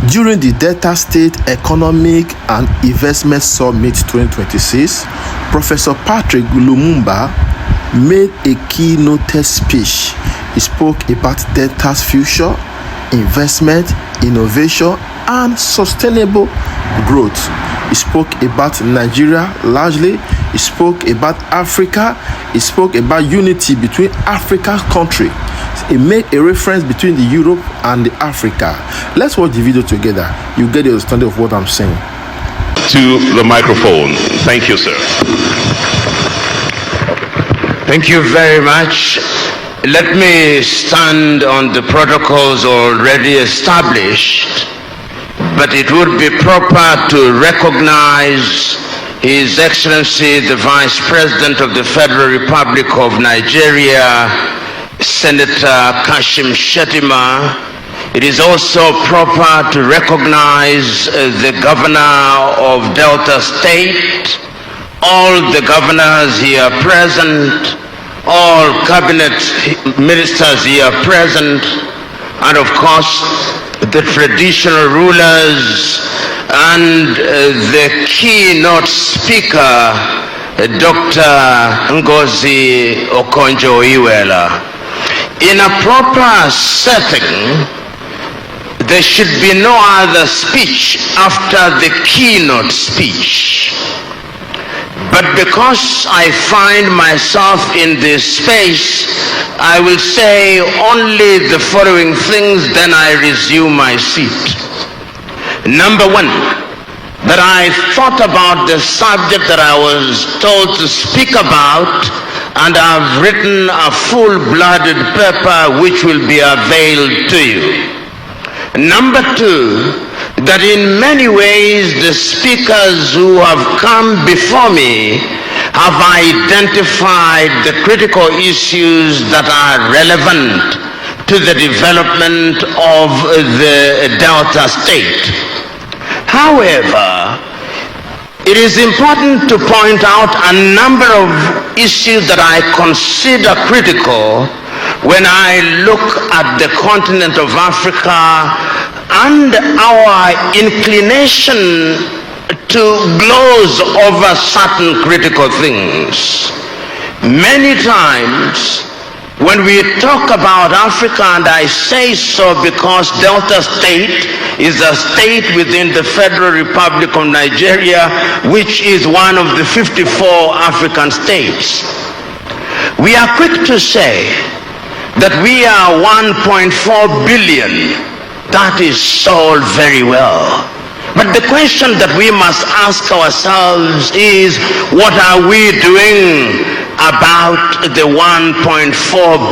During the Delta State Economic and Investment Summit 2026, Professor Patrick Lumumba made a keynote speech. He spoke about Delta's future, investment, innovation, and sustainable growth. He spoke about Nigeria largely. He spoke about Africa. He spoke about unity between African countries. He made a reference between the Europe and the Africa. Let's watch the video together. You get the understanding of what I'm saying. To the microphone. Thank you, sir. Thank you very much. Let me stand on the protocols already established, but it would be proper to recognize His Excellency the Vice President of the Federal Republic of Nigeria, Senator Kashim Shettima. It is also proper to recognize the Governor of Delta State, all the governors here present, all cabinet ministers here present, and of course the traditional rulers and the keynote speaker, Dr. Ngozi Okonjo-Iweala. In a proper setting, there should be no other speech after the keynote speech. But because I find myself in this space, I will say only the following things, then I resume my seat. Number one, that I thought about the subject that I was told to speak about, and I've written a full-blooded paper which will be availed to you. Number two, that in many ways the speakers who have come before me have identified the critical issues that are relevant to the development of the Delta State. However, it is important to point out a number of issues that I consider critical when I look at the continent of Africa and our inclination to gloss over certain critical things. Many times when we talk about Africa, and I say so because Delta State is a state within the Federal Republic of Nigeria, which is one of the 54 African states. We are quick to say that we are 1.4 billion. That is all very well. But the question that we must ask ourselves is, what are we doing about the 1.4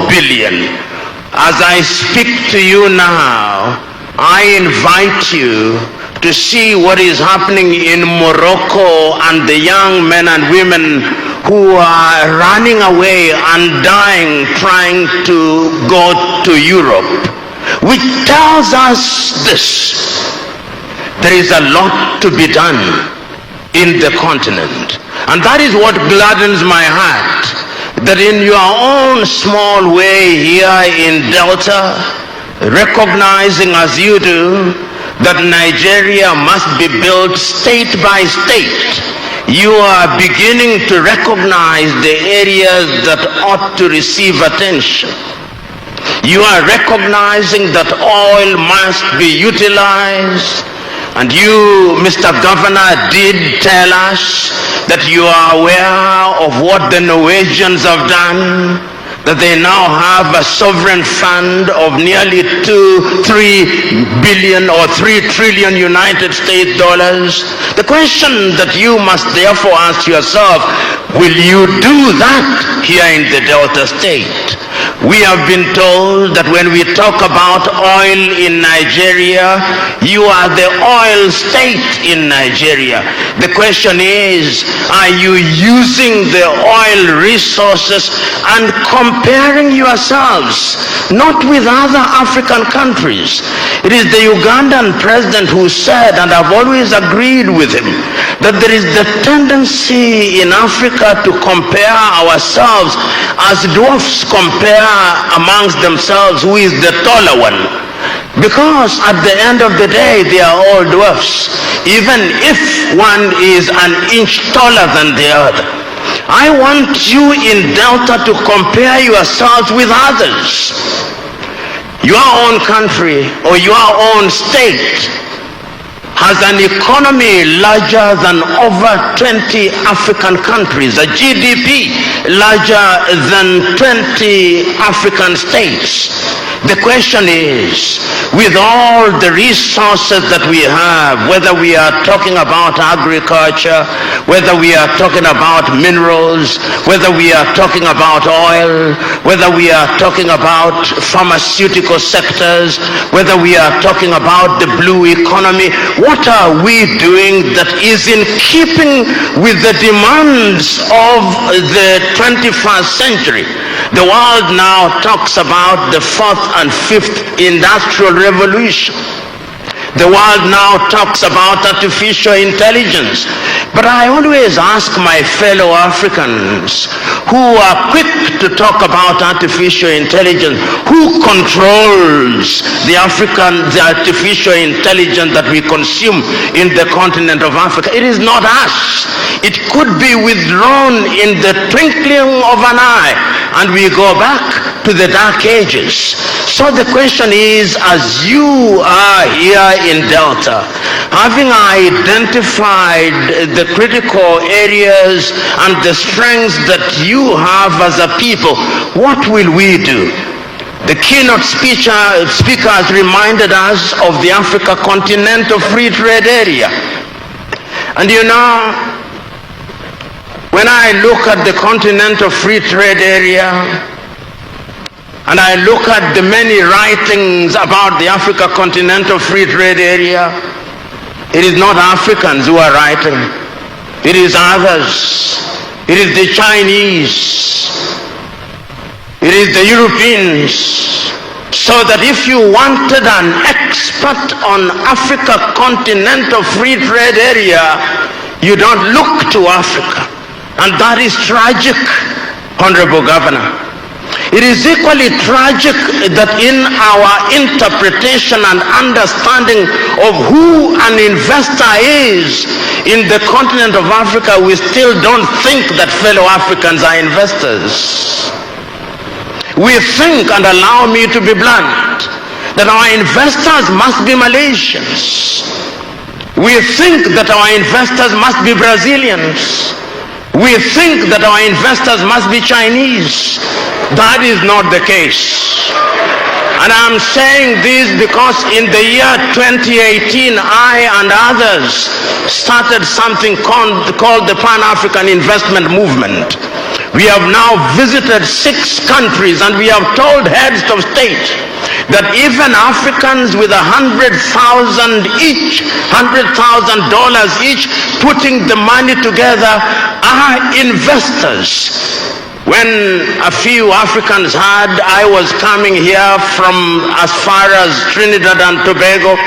billion? As I speak to you now, I invite you to see what is happening in Morocco and the young men and women who are running away and dying trying to go to Europe, which tells us this: there is a lot to be done in the continent. And that is what gladdens my heart, that in your own small way here in Delta, recognizing as you do that Nigeria must be built state by state, you are beginning to recognize the areas that ought to receive attention. You are recognizing that oil must be utilized. And you, Mr. Governor, did tell us that you are aware of what the Norwegians have done, that they now have a sovereign fund of nearly 3 billion or 3 trillion United States dollars. The question that you must therefore ask yourself, will you do that here in the Delta State? We have been told that when we talk about oil in Nigeria, you are the oil state in Nigeria. The question is, are you using the oil resources and comparing yourselves not with other African countries? It is the Ugandan president who said, and I've always agreed with him, that there is the tendency in Africa to compare ourselves as dwarfs compare amongst themselves who is the taller one. Because at the end of the day, they are all dwarfs, even if one is an inch taller than the other. I want you in Delta to compare yourselves with others. Your own country or your own state has an economy larger than over 20 African countries, a GDP larger than 20 African states. The question is, with all the resources that we have, whether we are talking about agriculture, whether we are talking about minerals, whether we are talking about oil, whether we are talking about pharmaceutical sectors, whether we are talking about the blue economy, what are we doing that is in keeping with the demands of the 21st century? The world now talks about the fourth and fifth industrial revolution. The world now talks about artificial intelligence. But I always ask my fellow Africans who are quick to talk about artificial intelligence, who controls the artificial intelligence that we consume in the continent of Africa? It is not us. It could be withdrawn in the twinkling of an eye, and we go back to the dark ages. So the question is, as you are here in Delta, having identified the critical areas and the strengths that you have as a people, what will we do? The keynote speakers reminded us of the Africa Continental Free Trade Area. And you know, when I look at the Continental Free Trade Area, and I look at the many writings about the Africa Continental Free Trade Area, it is not Africans who are writing. It is others. It is the Chinese. It is the Europeans. So that if you wanted an expert on Africa Continental Free Trade Area, you don't look to Africa. And that is tragic, Honorable Governor. It is equally tragic that in our interpretation and understanding of who an investor is in the continent of Africa, we still don't think that fellow Africans are investors. We think, and allow me to be blunt, that our investors must be Malaysians. We think that our investors must be Brazilians. We think that our investors must be Chinese. That is not the case. And I'm saying this because in the year 2018, I and others started something called the Pan-African Investment Movement. We have now visited 6 countries and we have told heads of state that even Africans with $100,000 each, $100,000 each, putting the money together are investors. When a few Africans heard I was coming here from as far as Trinidad and Tobago,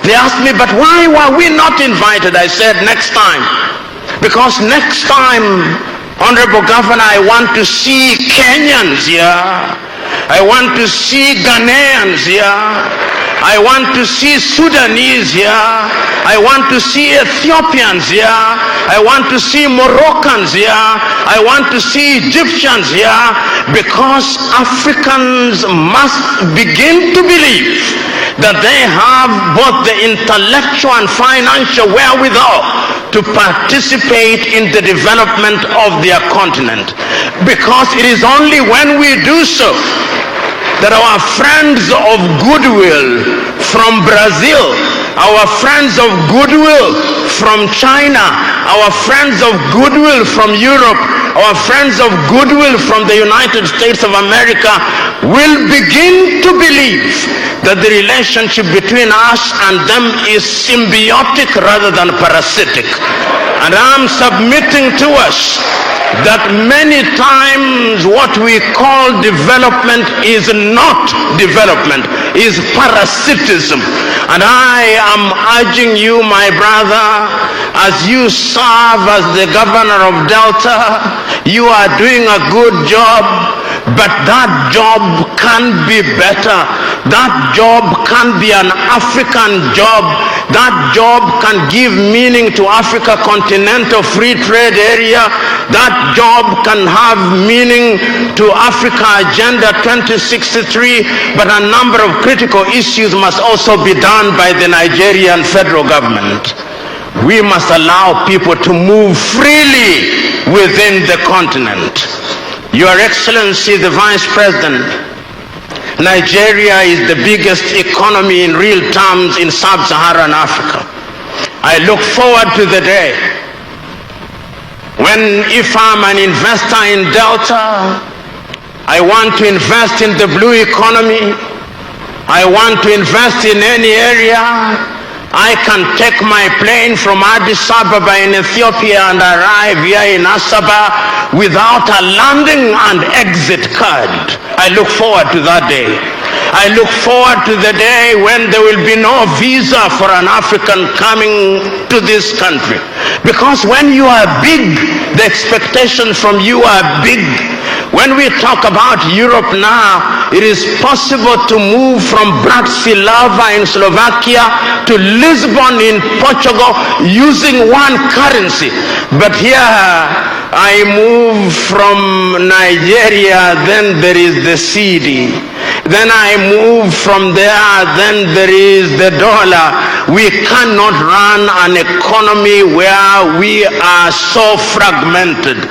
they asked me, but why were we not invited? I said, next time. Because next time, Honorable Governor, I want to see Kenyans here. I want to see Ghanaians here. I want to see Sudanese here. I want to see Ethiopians here. I want to see Moroccans here. I want to see Egyptians here, because Africans must begin to believe that they have both the intellectual and financial wherewithal to participate in the development of their continent. Because it is only when we do so that our friends of goodwill from Brazil, our friends of goodwill from China, our friends of goodwill from Europe, our friends of goodwill from the United States of America will begin to believe that the relationship between us and them is symbiotic rather than parasitic. And I'm submitting to us that many times what we call development is not development, is parasitism. And I am urging you, my brother, as you serve as the governor of Delta, you are doing a good job. But that job can be better. That job can be an African job. That job can give meaning to Africa Continental Free Trade Area. That job can have meaning to Africa Agenda 2063. But a number of critical issues must also be done by the Nigerian federal government. We must allow people to move freely within the continent. Your Excellency, the Vice President, Nigeria is the biggest economy in real terms in sub-Saharan Africa. I look forward to the day when, if I'm an investor in Delta, I want to invest in the blue economy, I want to invest in any area, I can take my plane from Addis Ababa in Ethiopia and arrive here in Asaba without a landing and exit card. I look forward to that day. I look forward to the day when there will be no visa for an African coming to this country. Because when you are big, the expectations from you are big. When we talk about Europe now, it is possible to move from Bratislava in Slovakia to Lisbon in Portugal using one currency. But here I move from Nigeria, then there is the cedi. Then I move from there, then there is the dollar. We cannot run an economy where we are so fragmented.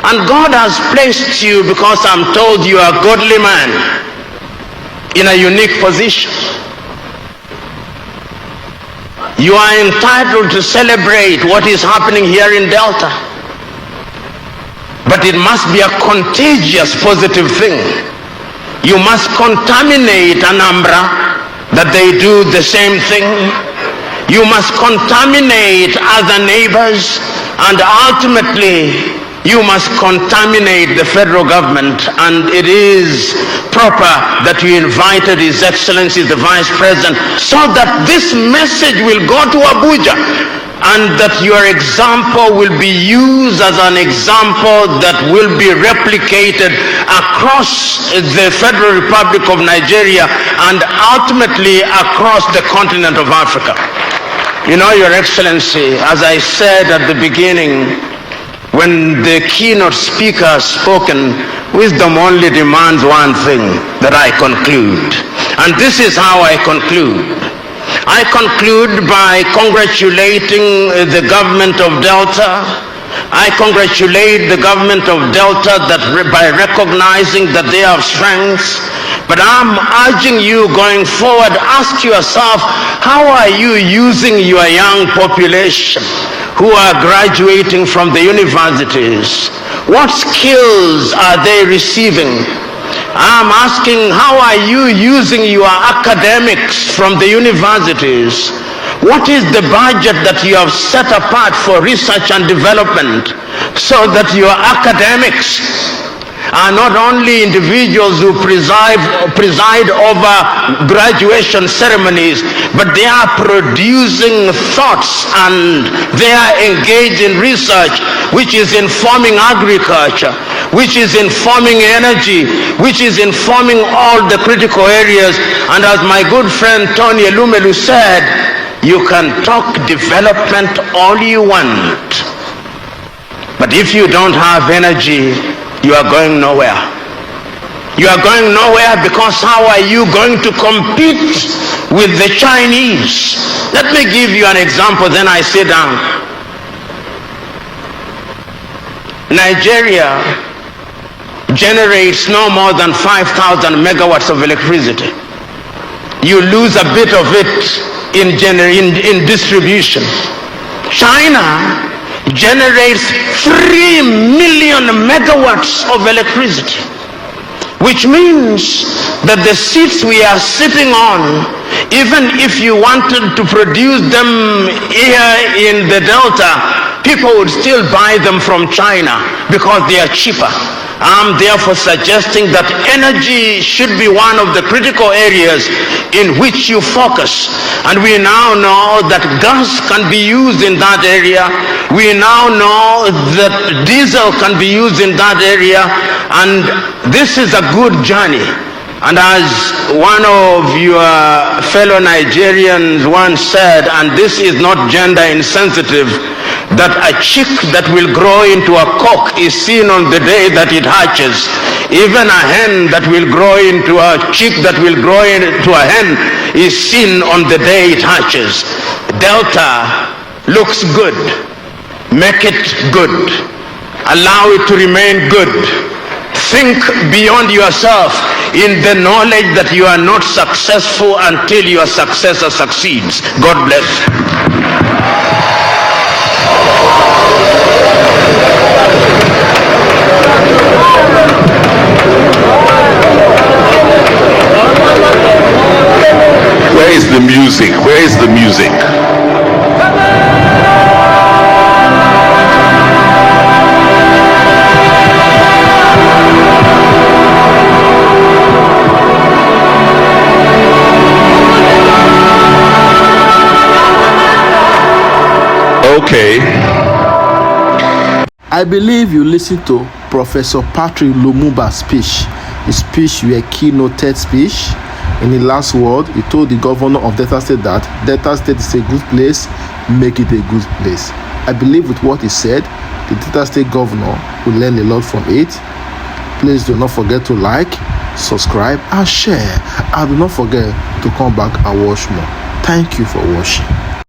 And God has placed you, because I'm told you are a godly man, in a unique position. You are entitled to celebrate what is happening here in Delta. But it must be a contagious positive thing. You must contaminate Anambra that they do the same thing. You must contaminate other neighbors, and ultimately you must contaminate the federal government. And it is proper that you invited His Excellency the Vice President, so that this message will go to Abuja, and that your example will be used as an example that will be replicated across the Federal Republic of Nigeria and ultimately across the continent of Africa. You know, Your Excellency, as I said at the beginning, when the keynote speaker spoken, wisdom only demands one thing, that I conclude. And this is how I conclude. I conclude by congratulating the government of Delta. I congratulate the government of Delta by recognizing that they have strengths. But I'm urging you going forward, ask yourself, how are you using your young population who are graduating from the universities? What skills are they receiving? I'm asking, how are you using your academics from the universities? What is the budget that you have set apart for research and development, so that your academics are not only individuals who preside over graduation ceremonies, but they are producing thoughts and they are engaged in research which is informing agriculture, which is informing energy, which is informing all the critical areas. And as my good friend Tony Elumelu said, you can talk development all you want, but if you don't have energy, you are going nowhere. You are going nowhere, because how are you going to compete with the Chinese? Let me give you an example, then I sit down. Nigeria generates no more than 5,000 megawatts of electricity. You lose a bit of it in distribution. China generates 3 million megawatts of electricity, which means that the seats we are sitting on, even if you wanted to produce them here in the Delta, people would still buy them from China because they are cheaper. I'm therefore suggesting that energy should be one of the critical areas in which you focus. And we now know that gas can be used in that area. We now know that diesel can be used in that area. And this is a good journey. And as one of your fellow Nigerians once said, and this is not gender insensitive, that a chick that will grow into a cock is seen on the day that it hatches. Even a hen that will grow into a chick that will grow into a hen is seen on the day it hatches. Delta looks good. Make it good. Allow it to remain good. Think beyond yourself in the knowledge that you are not successful until your successor succeeds. God bless. Where is the music? Where is the music? Okay. I believe you listened to Professor Patrick Lumumba's speech. His speech was a keynoted speech. In the last word, he told the governor of Delta State that Delta State is a good place, make it a good place. I believe with what he said, the Delta State governor will learn a lot from it. Please do not forget to like, subscribe, and share. And do not forget to come back and watch more. Thank you for watching.